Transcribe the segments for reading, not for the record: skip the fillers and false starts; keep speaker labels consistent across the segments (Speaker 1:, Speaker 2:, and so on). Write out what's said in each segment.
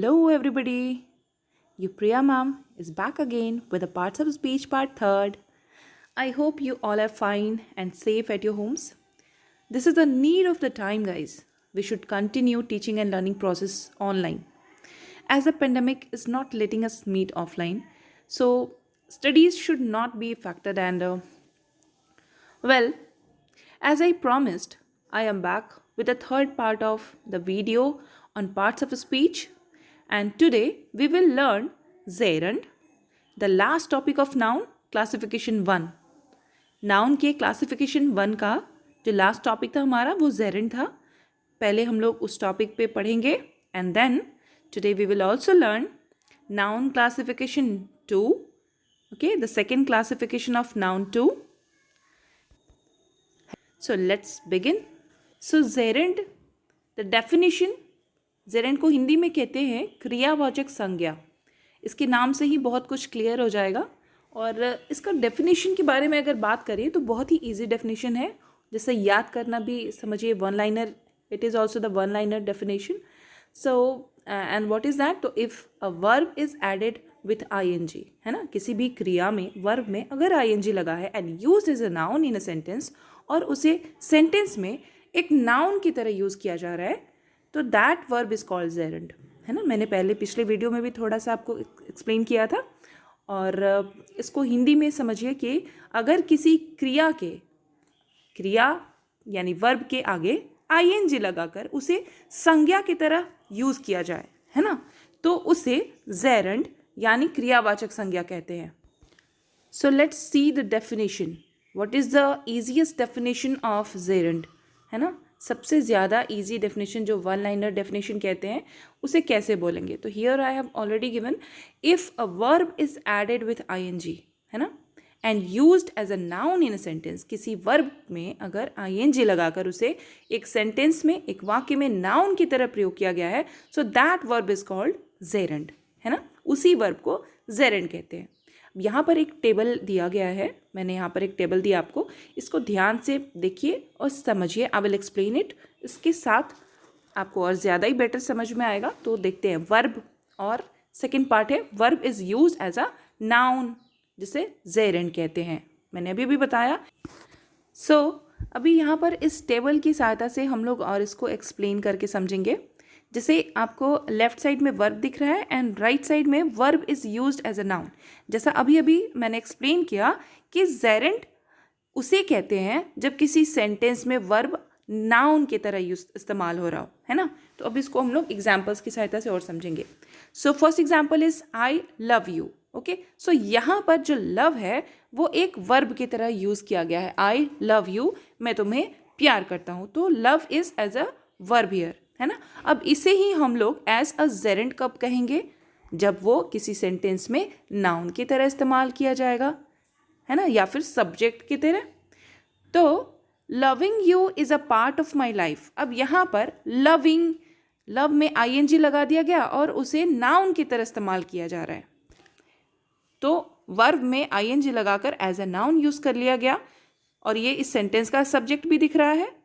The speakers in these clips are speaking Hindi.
Speaker 1: Hello, everybody. Your Priya ma'am is back again with the parts of speech part third. I hope you all are fine and safe at your homes. This is the need of the time, guys. We should continue teaching and learning process online, as the pandemic is not letting us meet offline. So studies should not be affected. And well, as I promised, I am back with the third part of the video on parts of speech, and today we will learn gerund, the last topic of noun classification 1. Noun के क्लासिफिकेशन 1 का जो लास्ट टॉपिक था हमारा वो जेरंड था. पहले हम लोग उस टॉपिक पे पढ़ेंगे and then today we will also learn noun classification 2. Okay, the second classification of noun 2. So let's begin. So gerund, the definition, gerund को हिंदी में कहते हैं क्रियावाचक संज्ञा. इसके नाम से ही बहुत कुछ क्लियर हो जाएगा. और इसका डेफिनेशन के बारे में अगर बात करें तो बहुत ही इजी डेफिनेशन है, जैसे याद करना भी समझिए one liner. It is also the one liner definition. So and what is that? तो if a verb is added with ing, है ना, किसी भी क्रिया में वर्ब में अगर ing लगा है and use as a noun in a sentence और उसे सेंटेंस में एक नाउन की तरह यूज़ किया जा रहा है तो that verb is called gerund, है ना. मैंने पहले पिछले वीडियो में भी थोड़ा सा आपको एक्सप्लेन किया था. और इसको हिंदी में समझिए कि अगर किसी क्रिया यानी वर्ब के आगे ing लगाकर उसे संज्ञा की तरह यूज़ किया जाए, है ना, तो उसे जेरंड यानी क्रियावाचक संज्ञा कहते हैं. So let's see the definition. What is the easiest definition of gerund, है ना. सबसे ज़्यादा इजी डेफिनेशन जो वन लाइनर डेफिनेशन कहते हैं उसे कैसे बोलेंगे? तो here I have already given if a verb is added with ing, है ना, and used as a noun in a sentence. किसी वर्ब में अगर ing लगाकर उसे एक सेंटेंस में एक वाक्य में नाउन की तरह प्रयोग किया गया है so that verb is called gerund, है ना. उसी वर्ब को जेरंड कहते हैं. यहाँ पर एक टेबल दिया गया है, मैंने यहाँ पर एक टेबल दिया आपको, इसको ध्यान से देखिए और समझिए. I will explain it. इसके साथ आपको और ज़्यादा ही बेटर समझ में आएगा. तो देखते हैं. वर्ब और सेकंड पार्ट है verb is use as a noun, जिसे जेरंड कहते हैं. मैंने अभी भी बताया. सो अभी यहाँ पर इस टेबल की सहायता से हम लोग और इसको एक्सप्लेन करके समझेंगे. जैसे आपको लेफ्ट साइड में वर्ब दिख रहा है एंड राइट साइड में verb is used as a noun. जैसा अभी अभी मैंने एक्सप्लेन किया कि जेरंड उसे कहते हैं जब किसी सेंटेंस में वर्ब नाउन की तरह इस्तेमाल हो रहा हो, है ना. तो अब इसको हम लोग एग्जाम्पल्स की सहायता से और समझेंगे. So first example is I love you. Okay, so यहाँ पर जो लव है वो एक वर्ब की तरह यूज़ किया गया है. आई लव यू, मैं तुम्हें प्यार करता हूँ. तो love is as a verb here, है ना. अब इसे ही हम लोग एज अ जेरंड कब कहेंगे? जब वो किसी सेंटेंस में नाउन की तरह इस्तेमाल किया जाएगा, है ना, या फिर सब्जेक्ट की तरह. तो loving you is a part of my life. अब यहाँ पर लविंग, लव में ing लगा दिया गया और उसे नाउन की तरह इस्तेमाल किया जा रहा है. तो वर्ब में ing लगाकर एज अ नाउन यूज़ कर लिया गया और ये इस सेंटेंस का सब्जेक्ट भी दिख रहा है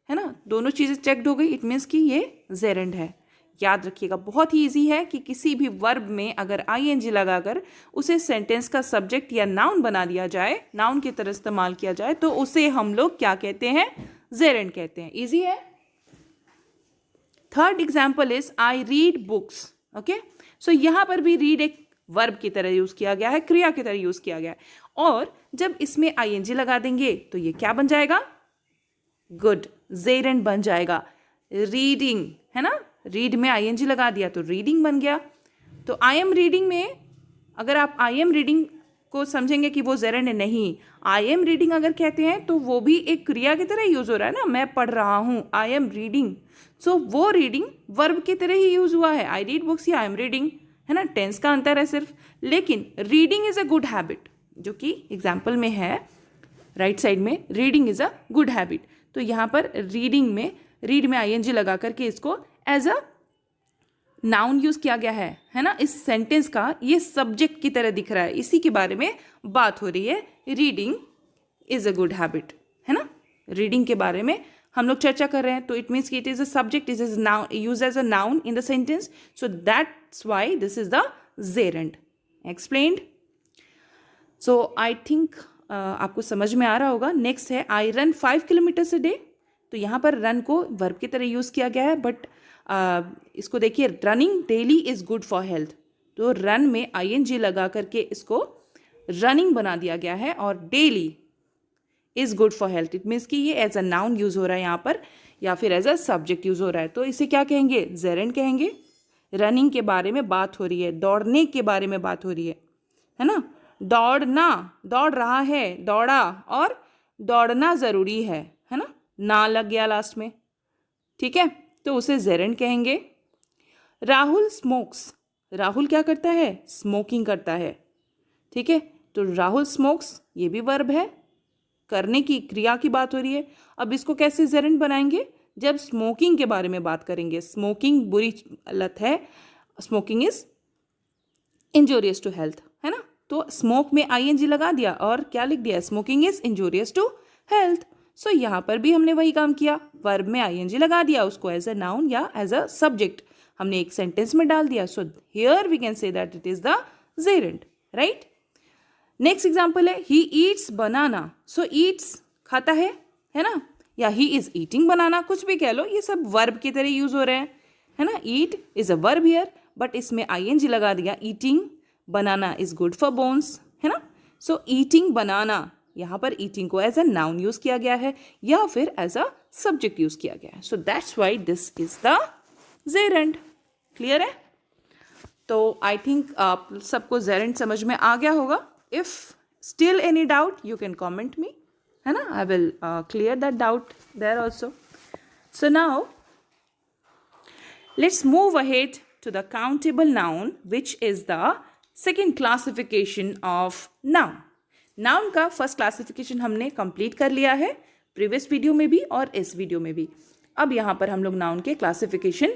Speaker 1: ना. दोनों चीज़ें चेक्ड हो गई. इट मीन्स कि ये जेरंड है. याद रखिएगा, बहुत ही ईजी है कि किसी भी वर्ब में अगर ing लगाकर उसे सेंटेंस का सब्जेक्ट या नाउन बना दिया जाए, नाउन की तरह इस्तेमाल किया जाए, तो उसे हम लोग क्या कहते हैं? जेरंड कहते हैं. ईजी है. Third example is I read books. Okay, so यहाँ पर भी रीड एक वर्ब की तरह यूज़ किया गया है, क्रिया की तरह यूज़ किया गया है. और जब इसमें ing लगा देंगे तो ये क्या बन जाएगा? गुड, जेरंड बन जाएगा. रीडिंग, है ना, रीड में ing लगा दिया तो रीडिंग बन गया. तो आई एम रीडिंग में अगर आप आई एम रीडिंग को समझेंगे कि वो जेरंड है, नहीं. आई एम रीडिंग अगर कहते हैं तो वो भी एक क्रिया की तरह यूज़ हो रहा है ना. मैं पढ़ रहा हूँ, आई एम रीडिंग. सो वो रीडिंग वर्ब की तरह ही यूज़ हुआ है. आई रीड बुक्स या आई एम रीडिंग, है ना. टेंस का अंतर है सिर्फ. लेकिन reading is a good habit, जो कि एग्जाम्पल में है राइट साइड में, reading is a good habit. तो यहाँ पर रीडिंग में रीड में ing लगा करके इसको एज अ नाउन यूज़ किया गया है ना. इस सेंटेंस का ये सब्जेक्ट की तरह दिख रहा है, इसी के बारे में बात हो रही है. Reading is a good habit, है ना. रीडिंग के बारे में हम लोग चर्चा कर रहे हैं, तो इट मीन्स कि it is a subject, it is noun, use as a noun in the sentence, so that's why this is the gerund. Explained. So I think आपको समझ में आ रहा होगा. नेक्स्ट है I run 5 kilometres a day. तो यहाँ पर रन को वर्ब की तरह यूज़ किया गया है, बट इसको देखिए, running daily is good for health. तो रन में ing लगा करके इसको रनिंग बना दिया गया है, और daily is good for health. It means कि ये एज अ नाउन यूज़ हो रहा है यहाँ पर, या फिर एज अ सब्जेक्ट यूज़ हो रहा है. तो इसे क्या कहेंगे? जेरेंड कहेंगे. रनिंग के बारे में बात हो रही है, दौड़ने के बारे में बात हो रही है ना. दौड़ना, दौड़ रहा है, दौड़ा, और दौड़ना ज़रूरी है ना. ना लग गया लास्ट में, ठीक है, तो उसे जेरेंड कहेंगे. राहुल स्मोक्स. राहुल क्या करता है? स्मोकिंग करता है, ठीक है. तो राहुल स्मोक्स, ये भी वर्ब है, करने की क्रिया की बात हो रही है. अब इसको कैसे जेरेंड बनाएंगे? जब स्मोकिंग के बारे में बात करेंगे. स्मोकिंग बुरी लत है, smoking is injurious to health, है ना. तो स्मोक में ing लगा दिया और क्या लिख दिया? Smoking is injurious to health. So यहाँ पर भी हमने वही काम किया, वर्ब में ing लगा दिया, उसको एज अ नाउन या एज अ सब्जेक्ट हमने एक सेंटेंस में डाल दिया. So here we can say that it is the gerund, right. Next example है he Yeats banana. So Yeats खाता है ना, या ही इज ईटिंग बनाना, कुछ भी कह लो, ये सब वर्ब की तरह यूज हो रहे हैं, है ना. Eat is a verb here, but इसमें ing लगा दिया. Eating banana is good for bones, है ना. सो ईटिंग बनाना, यहाँ पर ईटिंग को एज अ नाउन यूज किया गया है या फिर एज अ सब्जेक्ट यूज किया गया है. सो that's why this is the gerund. Clear है? तो आई थिंक आप सबको जेरेंड समझ में आ गया होगा. If still any doubt you can comment me, है ना. I will clear that doubt there also. So now let's move ahead to the countable noun, which is the second classification of noun. Noun का फर्स्ट क्लासिफिकेशन हमने कंप्लीट कर लिया है प्रीवियस वीडियो में भी और इस वीडियो में भी. अब यहाँ पर हम लोग नाउन के क्लासिफिकेशन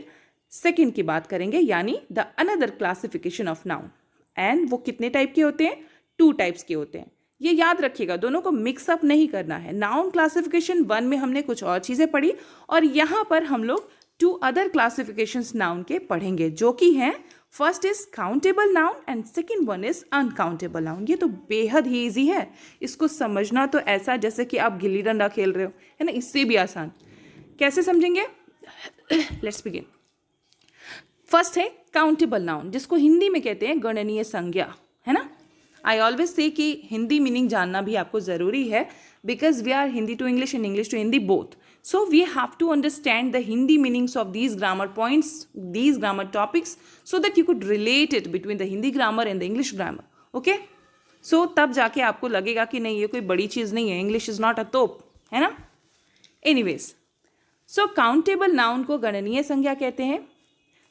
Speaker 1: सेकेंड की बात करेंगे, यानी the another classification of noun. And वो कितने टाइप के होते हैं? 2 टाइप्स के होते हैं. ये याद रखिएगा, दोनों को मिक्सअप नहीं करना है. नाउन क्लासिफिकेशन 1 में हमने कुछ और चीज़ें पढ़ी, और यहाँ पर हम लोग 2 अदर क्लासिफिकेशंस नाउन के पढ़ेंगे, जो कि हैं first is countable noun and second one is uncountable noun. ये तो बेहद ही ईजी है, इसको समझना तो ऐसा जैसे कि आप गिल्ली डंडा खेल रहे हो, है ना. इससे भी आसान. कैसे समझेंगे? Let's begin. फर्स्ट है काउंटेबल नाउन, जिसको हिंदी में कहते हैं गणनीय संज्ञा, है ना. आई ऑलवेज से कि हिंदी मीनिंग जानना भी आपको ज़रूरी है, because we are Hindi to English and English to Hindi both. So we have to understand the Hindi meanings of these grammar points, these grammar topics, so that you could relate it between the Hindi grammar and the English grammar. Okay? So तब जाके आपको लगेगा कि नहीं, ये कोई बड़ी चीज़ नहीं है, English is not a तोप, है ना. Anyways, so countable noun को गणनीय संज्ञा कहते हैं,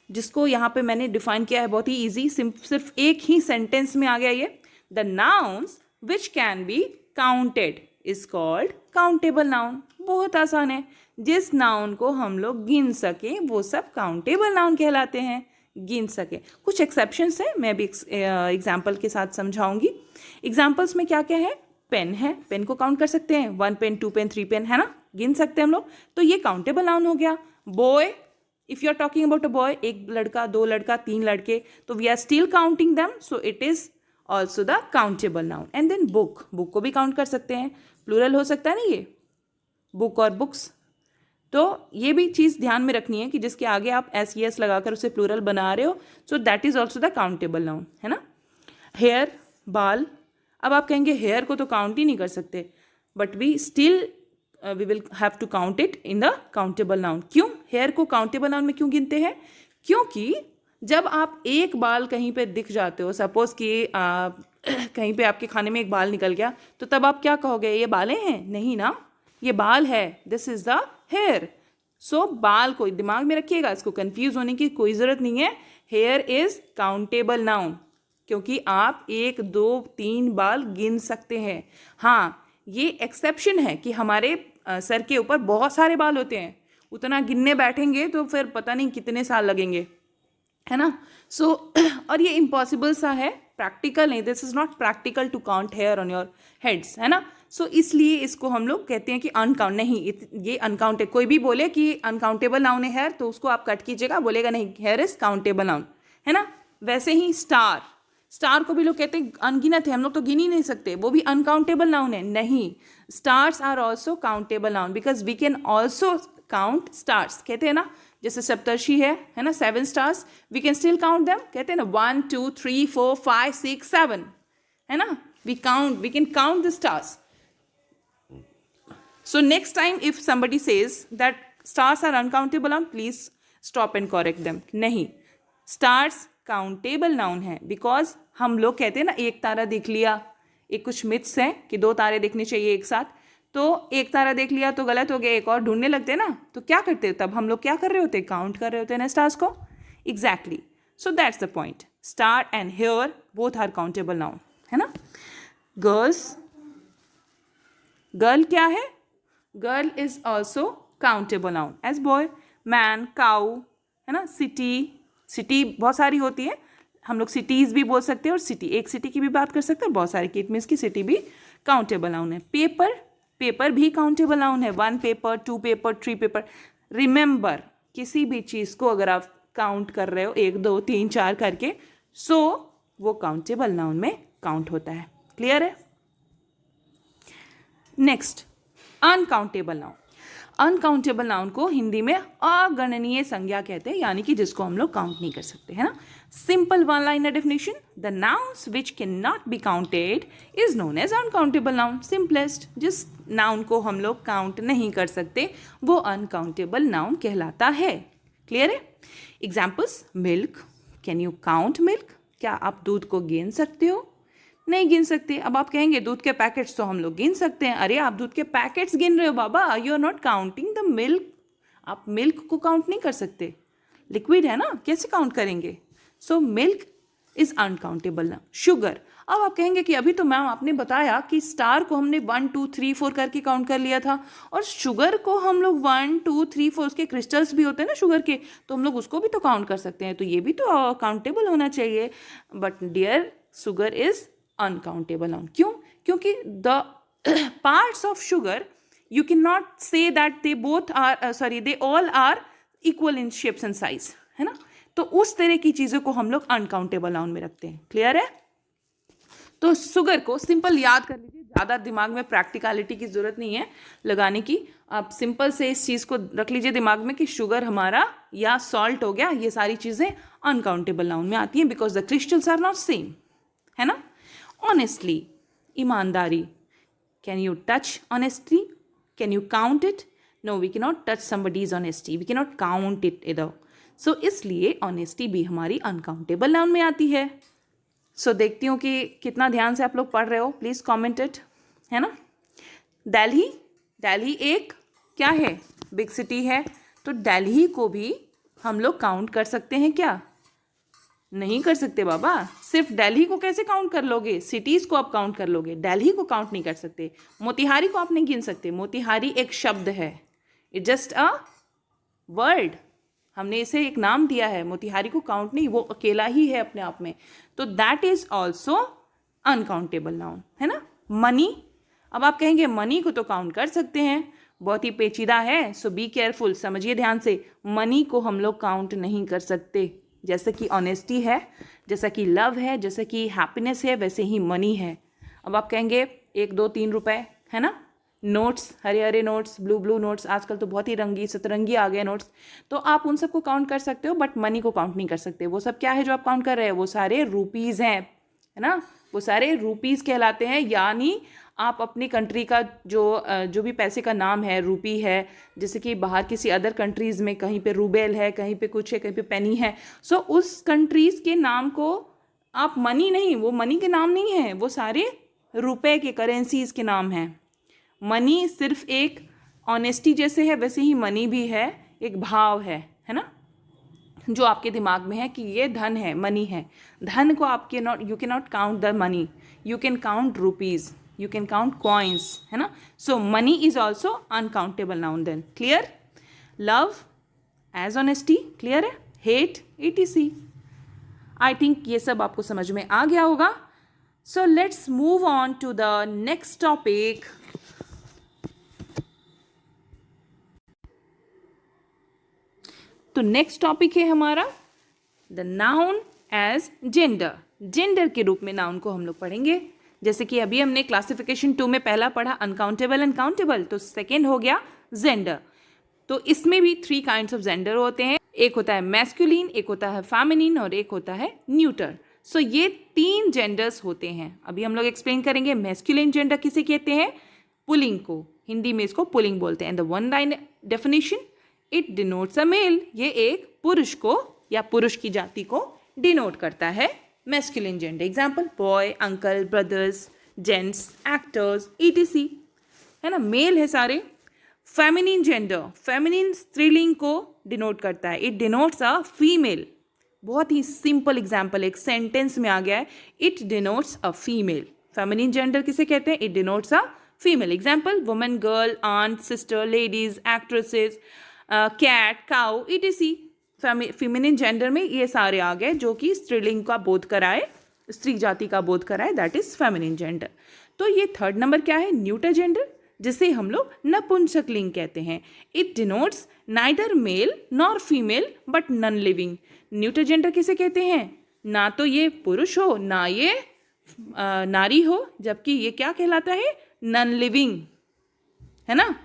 Speaker 1: जिसको यहाँ पे मैंने डिफाइन किया है बहुत ही ईजी, सिर्फ एक ही सेंटेंस में आ गया ये. The nouns which can be counted is called countable noun. बहुत आसान है. जिस नाउन को हम लोग गिन सके वो सब काउंटेबल नाउन कहलाते हैं. गिन सके. कुछ एक्सेप्शंस हैं, मैं भी एग्जाम्पल के साथ समझाऊंगी. एग्जाम्पल्स में क्या क्या है? पेन है, पेन को काउंट कर सकते हैं, 1 पेन, 2 पेन, 3 पेन, है ना, गिन सकते हैं हम लोग, तो ये काउंटेबल नाउन हो गया. Boy, if you are talking about a boy, एक लड़का, 2 लड़का, 3 लड़के, तो we are still counting them, so it is also the countable noun. And then book, book को भी काउंट कर सकते हैं, प्लूरल हो सकता है ना ये, बुक और बुक्स. तो ये भी चीज़ ध्यान में रखनी है कि जिसके आगे आप SES लगाकर उसे प्लूरल बना रहे हो, so that is also the countable noun, है ना. हेयर, बाल. अब आप कहेंगे हेयर को तो काउंट ही नहीं कर सकते, but we still we will have to count it in the countable noun. क्यों हेयर को काउंटेबल नाउन में क्यों गिनते हैं? क्योंकि जब आप एक बाल कहीं पे दिख जाते हो, सपोज कि कहीं पे आपके खाने में एक बाल निकल गया, तो तब आप क्या कहोगे? ये बालें हैं? नहीं ना, ये बाल है, दिस इज द हेयर. सो बाल को दिमाग में रखिएगा, इसको कंफ्यूज होने की कोई ज़रूरत नहीं है. हेयर इज काउंटेबल नाउन, क्योंकि आप 1, 2, 3 बाल गिन सकते हैं. हाँ, ये एक्सेप्शन है कि हमारे सर के ऊपर बहुत सारे बाल होते हैं, उतना गिनने बैठेंगे तो फिर पता नहीं कितने साल लगेंगे, है ना. सो और ये इम्पॉसिबल सा है, प्रैक्टिकल नहीं. This is not practical to count hair on your heads, है ना. सो इसलिए इसको हम लोग कहते हैं कि अनकाउंट नहीं, ये अनकाउंटेबल। कोई भी बोले कि अनकाउंटेबल नाउन है हेयर, तो उसको आप कट कीजिएगा, बोलेगा नहीं हेयर इज काउंटेबल नाउन, है ना। वैसे ही स्टार, स्टार को भी लोग कहते हैं अनगिनत है, हम लोग तो गिन ही नहीं सकते, वो भी अनकाउंटेबल नाउन है। नहीं, stars are also countable noun because we can also count stars. कहते हैं ना जैसे सप्तर्षि है ना, 7 stars, we can still count them. कहते हैं ना 1 2 3 4 5 6 7, है ना, we can count the stars. So next time if somebody says that stars are uncountable noun, please stop and correct them. नहीं, stars काउंटेबल नाउन है बिकॉज हम लोग कहते हैं ना एक तारा देख लिया, एक कुछ मिथ्स हैं कि 2 तारे देखने चाहिए एक साथ, तो एक तारा देख लिया तो गलत हो गया, एक और ढूंढने लगते हैं ना, तो क्या करते हैं तब हम लोग, क्या कर रहे होते हैं, काउंट कर रहे होते हैं ना स्टार्स को। Exactly, so that's the point, star and hair both are countable noun, है ना। गर्ल्स, गर्ल क्या है, girl is also countable noun as boy. Man, cow, है ना। सिटी, सिटी बहुत सारी होती है, हम लोग सिटीज़ भी बोल सकते हैं और सिटी, एक सिटी की भी बात कर सकते हैं, बहुत सारी की, इट मीन्स की सिटी भी काउंटेबल नाउन है। पेपर, पेपर भी काउंटेबल नाउन है, 1 पेपर 2 पेपर 3 पेपर। रिमेंबर, किसी भी चीज़ को अगर आप काउंट कर रहे हो 1 2 3 4 करके, सो वो काउंटेबल नाउन में काउंट होता है। क्लियर है। Next, uncountable noun. Uncountable noun को हिंदी में अगणनीय संज्ञा कहते हैं, यानी कि जिसको हम लोग काउंट नहीं कर सकते, है ना। Simple one liner definition, the nouns which can not be counted is known as uncountable noun. Simplest, जिस नाउन को हम लोग काउंट नहीं कर सकते वो अनकाउंटेबल नाउन कहलाता है। क्लियर है। Examples, milk, can you count milk, क्या आप दूध को गिन सकते हो, नहीं गिन सकते। अब आप कहेंगे दूध के पैकेट्स तो हम लोग गिन सकते हैं, अरे आप दूध के पैकेट्स गिन रहे हो बाबा, you are not counting the milk, आप मिल्क को काउंट नहीं कर सकते, लिक्विड है ना, कैसे काउंट करेंगे। सो मिल्क इज अनकाउंटेबल ना। शुगर, अब आप कहेंगे कि अभी तो मैम आपने बताया कि स्टार को हमने 1 2 3 4 करके काउंट कर लिया था, और शुगर को हम लोग 1 2 3 4, उसके क्रिस्टल्स भी होते हैं ना शुगर के, तो हम लोग उसको भी तो काउंट कर सकते हैं, तो ये भी तो काउंटेबल होना चाहिए। But dear, sugar is uncountable noun. क्यों? क्योंकि the parts of sugar you can not say that they both are they all are equal in shapes and size, है ना। तो उस तरह की चीज़ों को हम लोग अनकाउंटेबल नाउन में रखते हैं। क्लियर है। तो शुगर को सिंपल याद कर लीजिए, ज़्यादा दिमाग में प्रैक्टिकलिटी की ज़रूरत नहीं है लगाने की, आप सिंपल से इस चीज़ को रख लीजिए दिमाग में कि शुगर हमारा, या सॉल्ट हो गया, ये सारी चीज़ें अनकाउंटेबल नाउन में आती हैं because the crystals are not same, है ना। ऑनेस्टली, ईमानदारी, can you touch honesty, can you count it, no we can not touch somebody's honesty, we can not count it इधर। सो इसलिए ऑनेस्टी भी हमारी अनकाउंटेबल नाउन में आती है। सो देखती हूँ कि कितना ध्यान से आप लोग पढ़ रहे हो, प्लीज़ कॉमेंट इट, है ना। दिल्ली, दिल्ली एक क्या है, बिग सिटी है, तो दिल्ली को भी हम लोग काउंट कर सकते हैं क्या, नहीं कर सकते बाबा। सिर्फ दिल्ली को कैसे काउंट कर लोगे, सिटीज़ को आप काउंट कर लोगे, दिल्ली को काउंट नहीं कर सकते। मोतिहारी को आप नहीं गिन सकते, मोतिहारी एक शब्द है, इट जस्ट अ वर्ड, हमने इसे एक नाम दिया है, मोतिहारी को काउंट नहीं, वो अकेला ही है अपने आप में, तो that is also uncountable noun, है ना। मनी, अब आप कहेंगे मनी को तो काउंट कर सकते हैं, बहुत ही पेचीदा है, सो बी केयरफुल, समझिए ध्यान से, मनी को हम लोग काउंट नहीं कर सकते। जैसे कि ऑनेस्टी है, जैसा कि लव है, जैसे कि हैप्पीनेस है, वैसे ही मनी है। अब आप कहेंगे 1 2 3 रुपए, है ना। Notes, Hare Hare notes, blue blue notes, आजकल तो बहुत ही रंगी सतरंगी आ गए नोट्स, तो आप उन सबको काउंट कर सकते हो, बट मनी को काउंट नहीं कर सकते। वो सब क्या है जो आप काउंट कर रहे हैं, वो सारे रुपीज़ हैं, है ना, वो सारे रुपीज़ कहलाते हैं। यानी आप अपनी कंट्री का जो भी पैसे का नाम है, रूपी है, जैसे कि बाहर किसी अदर कंट्रीज़ में कहीं पे रूबेल है, कहीं पे कुछ है, कहीं पे पेनी है, सो उस कंट्रीज़ के नाम को आप मनी नहीं, वो मनी के नाम नहीं है, वो सारे रुपए के, करेंसीज़ के नाम हैं। मनी सिर्फ एक ऑनेस्टी जैसे है, वैसे ही मनी भी है, एक भाव है ना, जो आपके दिमाग में है कि ये धन है, मनी है। धन को आप you can not count the money, you can count rupees, you can count coins, है ना। So money is also uncountable noun then. Clear. Love as honesty, clear है। Hate, etc। आई थिंक ये सब आपको समझ में आ गया होगा। So let's move on to the next topic. तो नेक्स्ट टॉपिक है हमारा the noun age gender. Gender के रूप में नाउन को हम लोग पढ़ेंगे. जैसे कि अभी हमने क्लासिफिकेशन 2 में पहला पढ़ा अनकाउंटेबल एंड काउंटेबल, तो सेकेंड हो गया जेंडर. तो इसमें भी 3 काइंड्स ऑफ जेंडर होते हैं. एक होता है मैस्कुलिन, एक होता है फेमिनिन और एक होता है न्यूटर. सो ये 3 जेंडर्स होते हैं. अभी हम लोग एक्सप्लेन करेंगे. मैस्कुलिन जेंडर किसे कहते हैं? पुलिंग को. हिंदी में इसको पुलिंग बोलते हैं. The one line definition, it denotes a male. ये एक पुरुष को या पुरुष की जाति को डिनोट करता है. Masculine gender example boy, uncle, brothers, gents, actors, etc, है ना, मेल है सारे. फेमिनिन जेंडर, फेमिनिन स्त्रीलिंग को डिनोट करता है. It denotes a female. बहुत ही सिंपल एग्जाम्पल एक सेंटेंस में आ गया है. It denotes a female. Feminine gender किसे कहते हैं? It denotes a female. Example women, girl, aunt, sister, ladies, actresses, cat, cow, ETC. Feminine gender में ये सारे आ गए जो कि स्त्रीलिंग का बोध कराए, स्त्री जाति का बोध कराए. That is feminine gender. तो ये थर्ड नंबर क्या है? न्यूटर जेंडर, जिसे हम लोग नपुंसकलिंग कहते हैं. It denotes neither male nor female but non living. Neuter gender किसे कहते हैं? ना तो ये पुरुष हो ना ये नारी हो, जबकि ये क्या कहलाता है? नॉन लिविंग, है ना.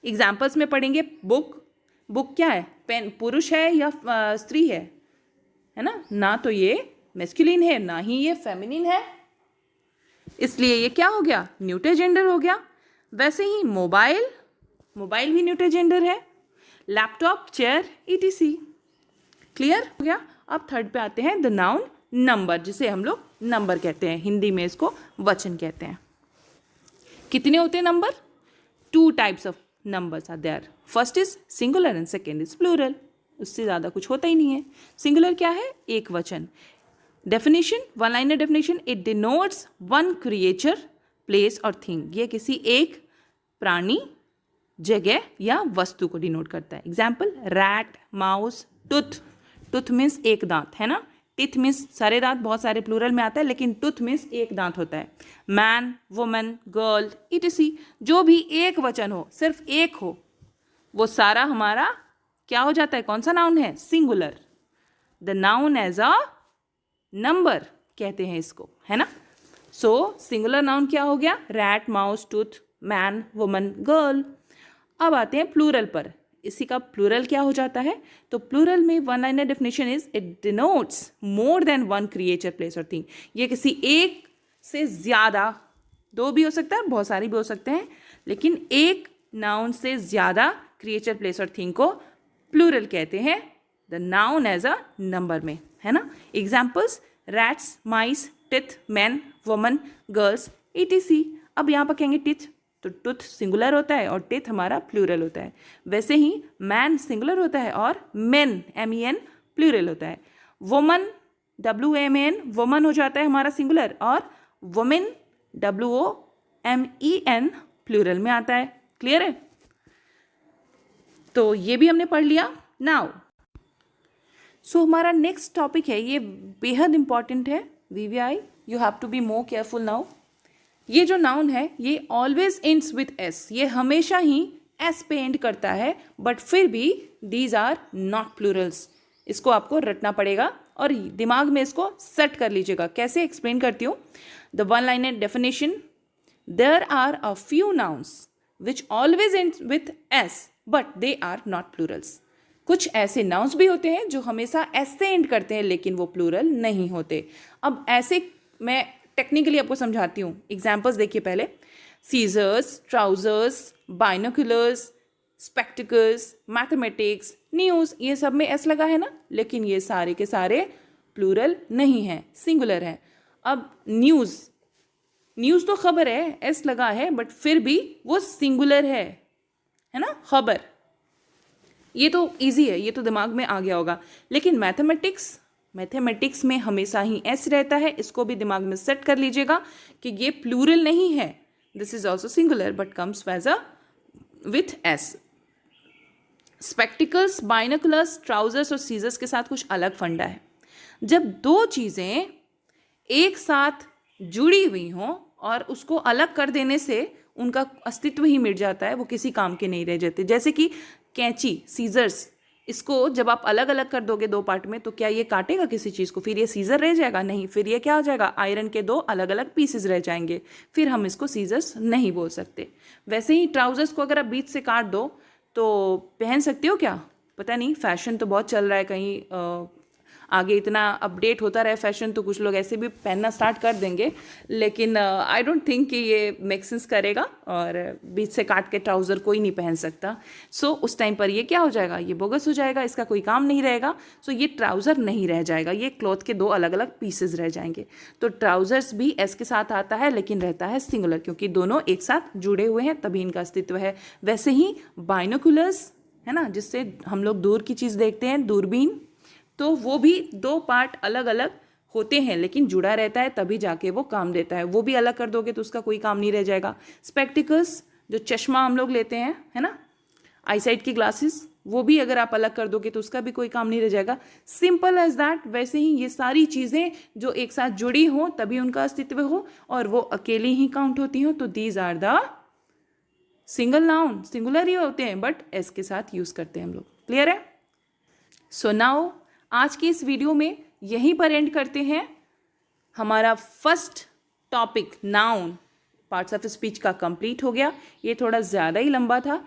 Speaker 1: एग्जाम्पल्स में पढ़ेंगे. बुक क्या है? पेन. पुरुष है या स्त्री है ना. ना तो ये मैस्कुलिन है ना ही ये फेमिनिन है, इसलिए ये क्या हो गया? न्यूटर जेंडर हो गया. वैसे ही मोबाइल भी न्यूटर जेंडर है. Laptop, chair, etc. क्लियर हो गया. अब थर्ड पे आते हैं द नाउन नंबर, जिसे हम लोग नंबर कहते हैं. हिंदी में इसको वचन कहते हैं. कितने होते हैं number? 2 types of numbers are there. First is singular and second is plural. उससे ज़्यादा कुछ होता ही नहीं है. सिंगुलर क्या है? एक वचन. Definition, one liner definition, it denotes one creature, place और थिंग. ये किसी एक प्राणी, जगह या वस्तु को डिनोट करता है. Example rat, mouse, tooth. Tooth means एक दांत, है ना. टिथ मीन्स सारे दांत, बहुत सारे प्लूरल में आता है, लेकिन टूथ मीन्स एक दांत होता है. Man, woman, girl, etc. जो भी एक वचन हो, सिर्फ एक हो, वो सारा हमारा क्या हो जाता है? कौन सा नाउन है? Singular. The noun as a number कहते हैं इसको, है ना. सो सिंगुलर नाउन क्या हो गया? Rat, mouse, tooth, man, woman, girl. अब आते हैं प्लूरल पर. इसी का प्लूरल क्या हो जाता है? तो प्लूरल में one liner definition is it denotes more than one creature, place और थिंग. ये किसी एक से ज़्यादा, 2 भी हो सकता है, बहुत सारी भी हो सकते हैं, लेकिन एक नाउन से ज़्यादा क्रिएचर, प्लेस और थिंग को प्लूरल कहते हैं the noun as a number में, है ना. Examples rats, mice, teeth, man, woman, girls, ETC. अब यहाँ पर कहेंगे टिथ, तो टूथ सिंगुलर होता है और टिथ हमारा प्लूरल होता है. वैसे ही मैन सिंगुलर होता है और मेन, MEN, प्लूरल होता है. वुमन, WOMAN, वुमन हो जाता है हमारा सिंगुलर, और वुमेन, WOMEN, प्लूरल में आता है. क्लियर है. तो ये भी हमने पढ़ लिया. नाउ सो हमारा नेक्स्ट टॉपिक है, ये बेहद इंपॉर्टेंट है. VVI, you have to be more careful now. ये जो नाउन है ये ऑलवेज एंड्स विथ S. ये हमेशा ही S पे एंड करता है, बट फिर भी दीज आर नॉट प्लूरल्स. इसको आपको रटना पड़ेगा और दिमाग में इसको सेट कर लीजिएगा. कैसे? एक्सप्लेन करती हूँ. The one liner definition, there are a few nouns which always ends with S but they are not plurals. कुछ ऐसे नाउन्स भी होते हैं जो हमेशा S से एंड करते हैं, लेकिन वो प्लूरल नहीं होते. अब ऐसे मैं टेक्निकली आपको समझाती हूँ. एग्जाम्पल्स देखिए पहले. Scissors, trousers, binoculars, spectacles, mathematics, news, ये सब में S लगा है ना, लेकिन ये सारे के सारे प्लूरल नहीं है, सिंगुलर है. अब न्यूज़ तो खबर है, S लगा है, बट फिर भी वो सिंगुलर है ना, खबर. ये तो इजी है, ये तो दिमाग में आ गया होगा. लेकिन मैथमेटिक्स में हमेशा ही S रहता है. इसको भी दिमाग में सेट कर लीजिएगा कि ये प्लूरल नहीं है. This is also singular but comes as a with S. Spectacles, binoculars, trousers और सीजर्स के साथ कुछ अलग फंडा है. जब 2 चीज़ें एक साथ जुड़ी हुई हों और उसको अलग कर देने से उनका अस्तित्व ही मिट जाता है, वो किसी काम के नहीं रह जाते। जैसे कि कैंची, सीजर्स, इसको जब आप अलग अलग कर दोगे दो पार्ट में तो क्या ये काटेगा किसी चीज़ को? फिर ये सीजर रह जाएगा? नहीं, फिर ये क्या हो जाएगा? आयरन के दो अलग अलग पीसेस रह जाएंगे, फिर हम इसको सीजर्स नहीं बोल सकते। वैसे ही ट्राउजर्स को अगर आप बीच से काट दो तो पहन सकते हो क्या? पता नहीं, फैशन तो बहुत चल रहा है, कहीं आगे इतना अपडेट होता रहे फैशन तो कुछ लोग ऐसे भी पहनना स्टार्ट कर देंगे, लेकिन आई डोंट थिंक कि ये मेक सेंस करेगा और बीच से काट के ट्राउज़र कोई नहीं पहन सकता। सो उस टाइम पर ये क्या हो जाएगा? ये बोगस हो जाएगा, इसका कोई काम नहीं रहेगा। सो ये ट्राउज़र नहीं रह जाएगा, ये क्लॉथ के दो अलग अलग पीसेज रह जाएंगे। तो ट्राउज़र्स भी एस के साथ आता है लेकिन रहता है सिंगुलर, क्योंकि दोनों एक साथ जुड़े हुए हैं तभी इनका अस्तित्व है। वैसे ही बाइनोकुलर्स है ना, जिससे हम लोग दूर की चीज़ देखते हैं, दूरबीन, तो वो भी दो पार्ट अलग अलग होते हैं लेकिन जुड़ा रहता है तभी जाके वो काम देता है। वो भी अलग कर दोगे तो उसका कोई काम नहीं रह जाएगा। स्पेक्टिकल्स, जो चश्मा हम लोग लेते हैं, है ना, आईसाइट की ग्लासेस, वो भी अगर आप अलग कर दोगे तो उसका भी कोई काम नहीं रह जाएगा। Simple as that. वैसे ही ये सारी चीज़ें जो एक साथ जुड़ी हों तभी उनका अस्तित्व हो, और वो अकेली ही काउंट होती हों, तो these are the single noun, singular ही होते हैं बट एस के साथ यूज़ करते हैं हम लोग। क्लियर है? सो नाउ आज की इस वीडियो में यहीं पर एंड करते हैं। हमारा first topic noun parts of speech का कंप्लीट हो गया। ये थोड़ा ज़्यादा ही लंबा था।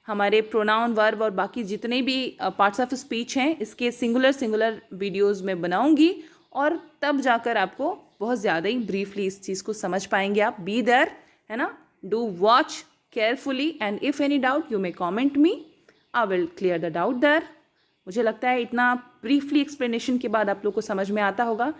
Speaker 1: हमारे प्रोनाउन, वर्ब और बाकी जितने भी पार्ट्स ऑफ स्पीच हैं इसके सिंगुलर वीडियोस में बनाऊंगी, और तब जाकर आपको बहुत ज़्यादा ही ब्रीफली इस चीज़ को समझ पाएंगे आप। बी देयर, है ना, do watch carefully and if any doubt you may comment me, I will clear the doubt there. मुझे लगता है इतना ब्रीफली एक्सप्लेनेशन के बाद आप लोग को समझ में आता होगा।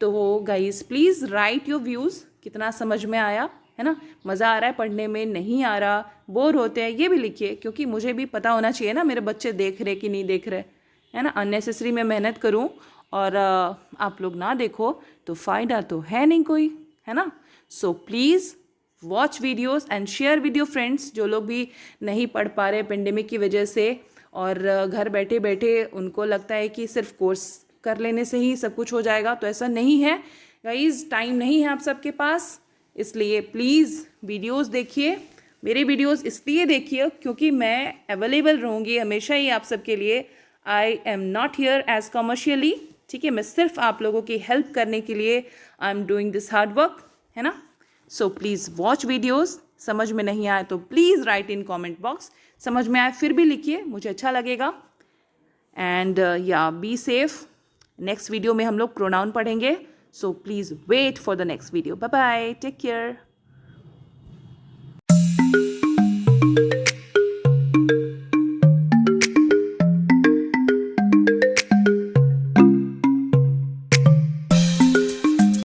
Speaker 1: तो guys please write your views, कितना समझ में आया, है ना, मज़ा आ रहा है पढ़ने में, नहीं आ रहा, बोर होते हैं, ये भी लिखिए, क्योंकि मुझे भी पता होना चाहिए ना मेरे बच्चे देख रहे कि नहीं देख रहे, है ना। अननेसेसरी मैं मेहनत करूं और आप लोग ना देखो तो फ़ायदा तो है नहीं कोई, है ना। So please watch videos and share with your friends, जो लोग भी नहीं पढ़ पा रहे पेंडेमिक की वजह से और घर बैठे बैठे उनको लगता है कि सिर्फ कोर्स कर लेने से ही सब कुछ हो जाएगा, तो ऐसा नहीं है गाइज। टाइम नहीं है आप सबके पास, इसलिए प्लीज़ वीडियोस देखिए। मेरे वीडियोस इसलिए देखिए क्योंकि मैं अवेलेबल रहूँगी हमेशा ही आप सबके लिए। I am not here as commercially, ठीक है, मैं सिर्फ आप लोगों की हेल्प करने के लिए I am doing this hard work, है ना। So please watch videos. समझ में नहीं आए तो please write in comment box, समझ में आए फिर भी लिखिए, मुझे अच्छा लगेगा। एंड या बी सेफ। नेक्स्ट वीडियो में हम लोग प्रोनाउन पढ़ेंगे, so please wait for the next video. Bye bye, take care.